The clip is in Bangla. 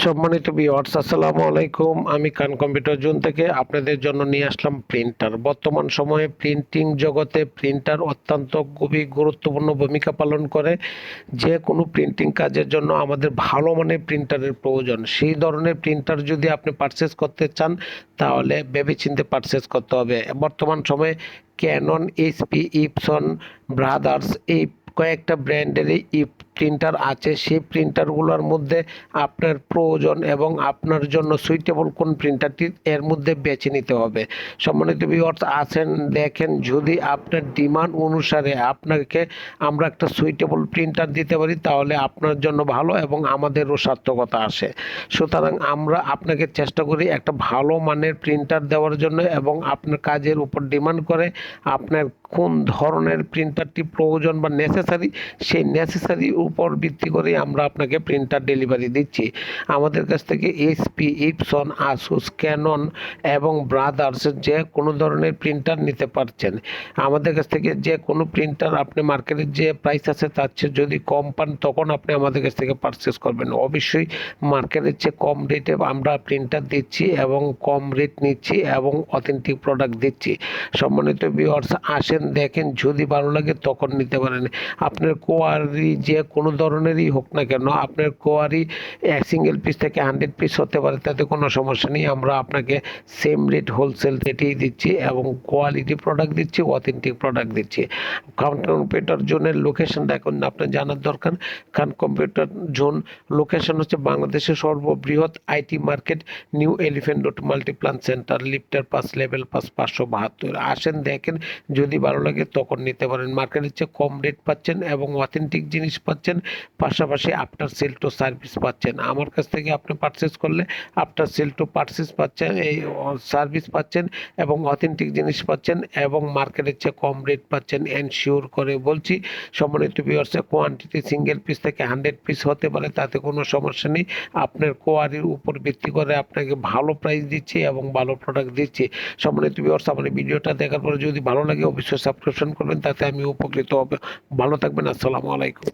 সম্মানিত ভিউয়ার্স, আসসালামু আলাইকুম। আমি খান কম্পিউটার জোন থেকে আপনাদের জন্য নিয়ে আসলাম প্রিন্টার। বর্তমান সময়ে প্রিন্টিং জগতে প্রিন্টার অত্যন্ত খুবই গুরুত্বপূর্ণ ভূমিকা পালন করে। যে কোনো প্রিন্টিং কাজের জন্য আমাদের ভালো মানের প্রিন্টারের প্রয়োজন। সেই ধরনের প্রিন্টার যদি আপনি পারচেজ করতে চান তাহলে ভেবেচিন্তে পারচেজ করতে হবে। বর্তমান সময়ে ক্যানন, এইচপি, ইপসন ব্রাদার্স এই কয়েকটা ব্র্যান্ডেরই প্রিন্টার আছে। সেই প্রিন্টারগুলোর মধ্যে আপনার প্রয়োজন এবং আপনার জন্য সুইটেবল কোন প্রিন্টারটি এর মধ্যে বেছে নিতে হবে। সম্মানিত ভিউয়ার্স আছেন, দেখেন যদি আপনার ডিমান্ড অনুসারে আপনাকে আমরা একটা সুইটেবল প্রিন্টার দিতে পারি তাহলে আপনার জন্য ভালো এবং আমাদেরও সার্থকতা আসে। সুতরাং আমরা আপনাকে চেষ্টা করি একটা ভালো মানের প্রিন্টার দেওয়ার জন্য এবং আপনার কাজের উপর ডিমান্ড করে আপনার কোন ধরনের প্রিন্টারটি প্রয়োজন বা নেসেসারি, সেই নেসেসারির উপর ভিত্তি করে আমরা আপনাকে প্রিন্টার ডেলিভারি দিচ্ছি। আমাদের কাছ থেকে এইচপি, ইপসন, আসুস, ক্যানন এবং ব্রাদার্স যে কোনো ধরনের প্রিন্টার নিতে পারছেন। আমাদের কাছ থেকে যে কোনো প্রিন্টার আপনি মার্কেটের যে প্রাইস আছে তার চেয়ে যদি কম পান তখন আপনি আমাদের কাছ থেকে পারচেস করবেন। অবশ্যই মার্কেটের চেয়ে কম রেটে আমরা প্রিন্টার দিচ্ছি এবং কম রেট নিচ্ছি এবং অথেন্টিক প্রোডাক্ট দিচ্ছি। সম্মানিত ভিউয়ার্স আসেন, দেখেন, যদি ভালো লাগে তখন নিতে পারেন। আপনার কোয়ারি যে কোনো ধরনেরই হোক না কেন, আপনার কোয়ারি সিঙ্গেল পিস থেকে 100 পিস হতে পারে, তাতে কোনো সমস্যা নেই। আমরা আপনাকে সেম রেট হোলসেল রেটেই দিচ্ছি এবং কোয়ালিটি প্রোডাক্ট দিচ্ছি, অথেন্টিক প্রোডাক্ট দিচ্ছি। খান কম্পিউটার জোনের লোকেশনটা এখন আপনার জানার দরকার। খান কম্পিউটার জোন লোকেশন হচ্ছে বাংলাদেশের সর্ববৃহৎ IT market, new elephant road Multiplan centre, লিফটার 5, level 5, 572। আসেন, দেখেন, যদি ভালো লাগে তখন নিতে পারেন। মার্কেটের চেয়ে কম রেট পাচ্ছেন এবং অথেন্টিক জিনিস পাচ্ছেন, পাশাপাশি আফটার সেল টু সার্ভিস পাচ্ছেন। আমার কাছ থেকে আপনি পারচেস করলে আফটার সেল টু পারচেস পাচ্ছেন, এই সার্ভিস পাচ্ছেন এবং অথেন্টিক জিনিস পাচ্ছেন এবং মার্কেটের চেয়ে কম রেট পাচ্ছেন। এনশিওর করে বলছি। সম্মানিত ভিউয়ার্স, কোয়ান্টিটি সিঙ্গেল পিস থেকে 100 পিস হতে পারে, তাতে কোনো সমস্যা নেই। আপনার কোয়ারির উপর ভিত্তি করে আপনাকে ভালো প্রাইস দিচ্ছি এবং ভালো প্রোডাক্ট দিচ্ছি। সম্মানিত ভিউয়ার্স, আমার ভিডিওটা দেখার পরে যদি ভালো লাগে অবশ্যই সাবস্ক্রিপশন করবেন, তাতে আমি উপকৃত হব। ভালো থাকবেন। আসসালামু আলাইকুম।